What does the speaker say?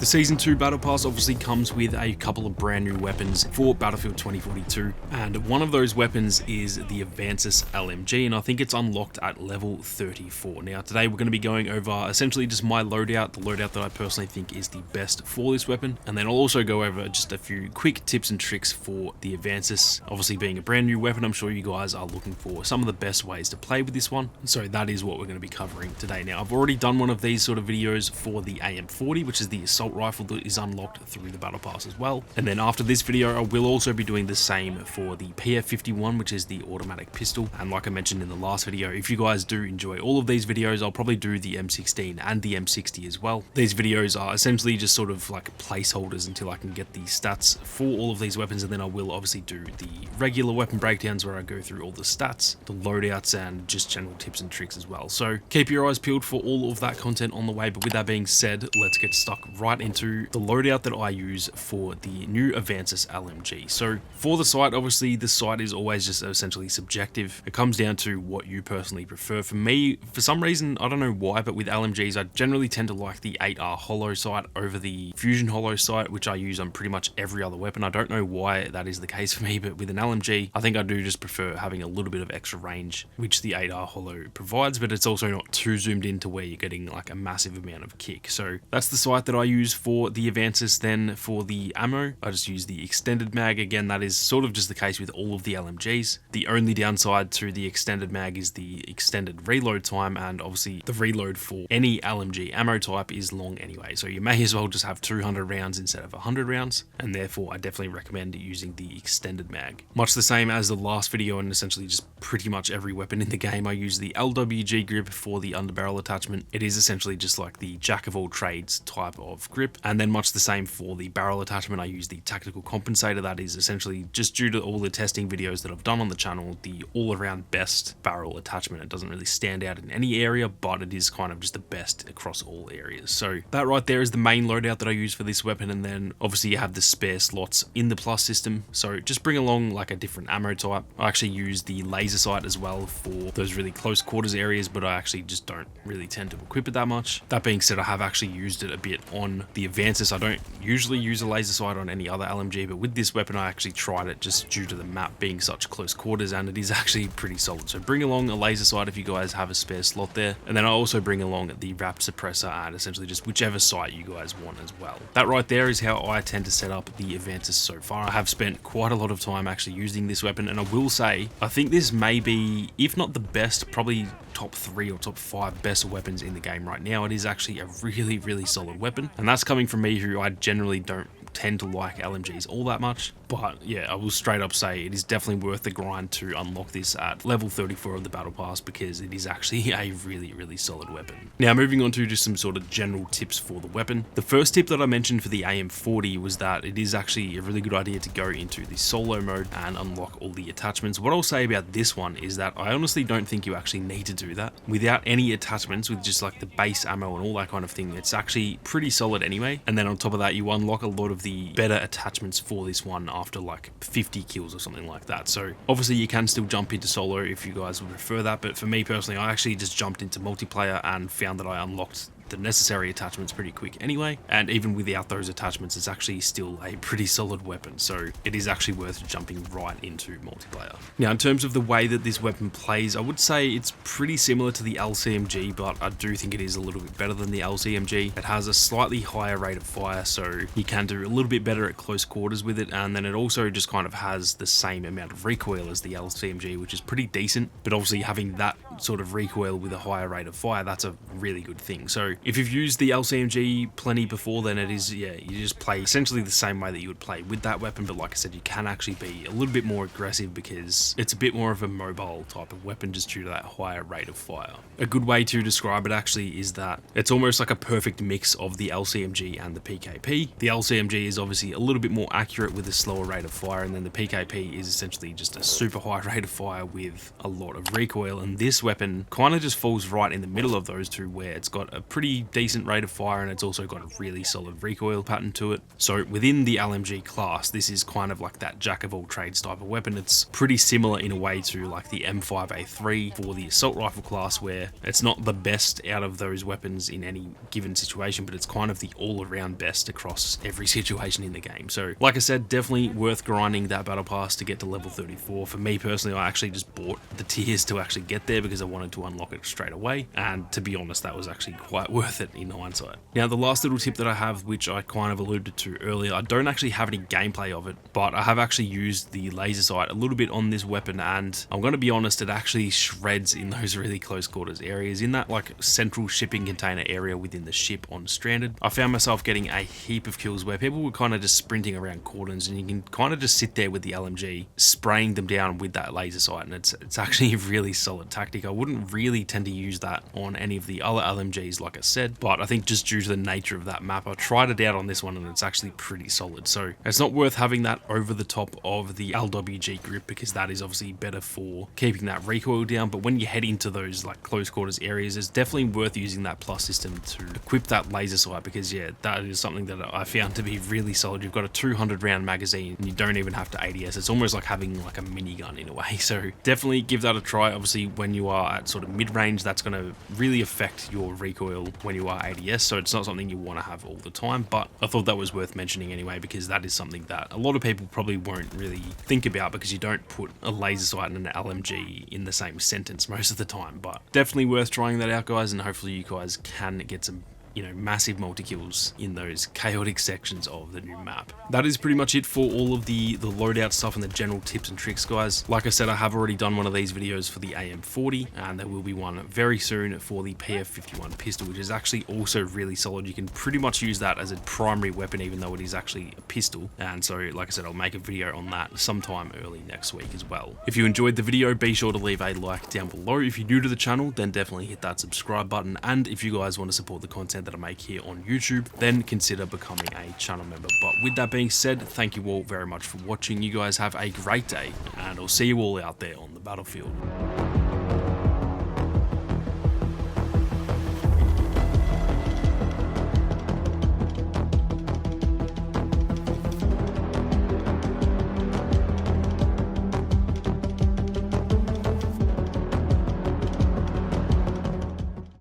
The Season 2 Battle Pass obviously comes with a couple of brand new weapons for Battlefield 2042, and one of those weapons is the AVANCYS LMG, and I think it's unlocked at level 34. Now today we're going to be going over essentially just my loadout, the loadout that I personally think is the best for this weapon, and then I'll also go over just a few quick tips and tricks for the AVANCYS. Obviously being a brand new weapon, I'm sure you guys are looking for some of the best ways to play with this one, so that is what we're going to be covering today. Now I've already done one of these sort of videos for the AM40, which is the assault rifle that is unlocked through the battle pass as well, and then after this video I will also be doing the same for the BF51, which is the automatic pistol. And like I mentioned in the last video, if you guys do enjoy all of these videos, I'll probably do the M16 and the M60 as well. These videos are essentially just sort of like placeholders until I can get the stats for all of these weapons, and then I will obviously do the regular weapon breakdowns where I go through all the stats, the loadouts, and just general tips and tricks as well. So keep your eyes peeled for all of that content on the way. But with that being said, let's get stuck right into the loadout that I use for the new AVANCYS LMG. So for the sight, obviously the sight is always just essentially subjective. It comes down to what you personally prefer. For me, for some reason, I don't know why, but with LMGs I generally tend to like the 8R hollow sight over the fusion hollow sight, which I use on pretty much every other weapon. I don't know why that is the case for me, but with an LMG I think I do just prefer having a little bit of extra range, which the 8R hollow provides, but it's also not too zoomed in to where you're getting like a massive amount of kick. So that's the sight that I use for the AVANCYS. Then for the ammo, I just use the extended mag. Again, that is sort of just the case with all of the LMGs. The only downside to the extended mag is the extended reload time, and obviously the reload for any LMG ammo type is long anyway, so you may as well just have 200 rounds instead of 100 rounds, and therefore I definitely recommend using the extended mag. Much the same as the last video, and essentially just pretty much every weapon in the game, I use the LWG grip for the underbarrel attachment. It is essentially just like the jack of all trades type of grip, and then much the same for the barrel attachment. I use the tactical compensator. That is essentially, just due to all the testing videos that I've done on the channel, the all-around best barrel attachment. It doesn't really stand out in any area, but it is kind of just the best across all areas. So that right there is the main loadout that I use for this weapon, and then obviously you have the spare slots in the plus system, so just bring along like a different ammo type. I actually use the laser sight as well for those really close quarters areas, but I actually just don't really tend to equip it that much. That being said, I have actually used it a bit on the AVANCYS. I don't usually use a laser sight on any other LMG, but with this weapon I actually tried it just due to the map being such close quarters, and it is actually pretty solid. So bring along a laser sight if you guys have a spare slot there, and then I also bring along the wrap suppressor and essentially just whichever sight you guys want as well. That right there is how I tend to set up the AVANCYS so far. I have spent quite a lot of time actually using this weapon, and I will say I think this may be, if not the best, probably top 3 or top 5 best weapons in the game right now. It is actually a really solid weapon, and that's coming from me who I generally don't tend to like LMGs all that much. But yeah, I will straight up say it is definitely worth the grind to unlock this at level 34 of the battle pass, because it is actually a really solid weapon. Now moving on to just some sort of general tips for the weapon. The first tip that I mentioned for the AM40 was that it is actually a really good idea to go into the solo mode and unlock all the attachments. What I'll say about this one is that I honestly don't think you actually need to do that. Without any attachments, with just like the base ammo and all that kind of thing, it's actually pretty solid anyway. And then on top of that, you unlock a lot of the better attachments for this one after like 50 kills or something like that. So obviously you can still jump into solo if you guys would prefer that, but for me personally, I actually just jumped into multiplayer and found that I unlocked the necessary attachments pretty quick anyway, and even without those attachments it's actually still a pretty solid weapon, so it is actually worth jumping right into multiplayer. Now in terms of the way that this weapon plays, I would say it's pretty similar to the LCMG, but I do think it is a little bit better than the LCMG. It has a slightly higher rate of fire, so you can do a little bit better at close quarters with it, and then it also just kind of has the same amount of recoil as the LCMG, which is pretty decent. But obviously having that sort of recoil with a higher rate of fire, that's a really good thing. So if you've used the LCMG plenty before, then it is, yeah, you just play essentially the same way that you would play with that weapon, but like I said, you can actually be a little bit more aggressive because it's a bit more of a mobile type of weapon just due to that higher rate of fire. A good way to describe it actually is that it's almost like a perfect mix of the LCMG and the PKP. The LCMG is obviously a little bit more accurate with a slower rate of fire, and then the PKP is essentially just a super high rate of fire with a lot of recoil, and this weapon kind of just falls right in the middle of those two, where it's got a pretty pretty decent rate of fire, and it's also got a really solid recoil pattern to it. So within the LMG class, this is kind of like that jack of all trades type of weapon. It's pretty similar in a way to like the M5A3 for the assault rifle class, where it's not the best out of those weapons in any given situation, but it's kind of the all-around best across every situation in the game. So like I said, definitely worth grinding that battle pass to get to level 34. For me personally, I actually just bought the tiers to actually get there because I wanted to unlock it straight away, and to be honest, that was actually quite worth it in hindsight. Now, the last little tip that I have, which I kind of alluded to earlier, I don't actually have any gameplay of it, but I have actually used the laser sight a little bit on this weapon, and I'm going to be honest, it actually shreds in those really close quarters areas. In that like central shipping container area within the ship on Stranded, I found myself getting a heap of kills where people were kind of just sprinting around cordons, and you can kind of just sit there with the LMG spraying them down with that laser sight, and it's actually a really solid tactic. I wouldn't really tend to use that on any of the other LMGs, like I said, but I think just due to the nature of that map, I tried it out on this one and it's actually pretty solid. So it's not worth having that over the top of the LWG grip, because that is obviously better for keeping that recoil down. But when you head into those like close quarters areas, it's definitely worth using that plus system to equip that laser sight, because yeah, that is something that I found to be really solid. You've got a 200 round magazine and you don't even have to ADS. It's almost like having like a minigun in a way. So definitely give that a try. Obviously, when you are at sort of mid-range, that's going to really affect your recoil when you are ADS, so it's not something you want to have all the time, but I thought that was worth mentioning anyway, because that is something that a lot of people probably won't really think about, because you don't put a laser sight and an LMG in the same sentence most of the time. But definitely worth trying that out, guys, and hopefully you guys can get some, you know, massive multi-kills in those chaotic sections of the new map. That is pretty much it for all of the loadout stuff and the general tips and tricks, guys. Like I said, I have already done one of these videos for the AM40, and there will be one very soon for the PF51 pistol, which is actually also really solid. You can pretty much use that as a primary weapon, even though it is actually a pistol. And so, like I said, I'll make a video on that sometime early next week as well. If you enjoyed the video, be sure to leave a like down below. If you're new to the channel, then definitely hit that subscribe button. And if you guys want to support the content that I make here on YouTube, then consider becoming a channel member. But with that being said, thank you all very much for watching. You guys have a great day, and I'll see you all out there on the battlefield.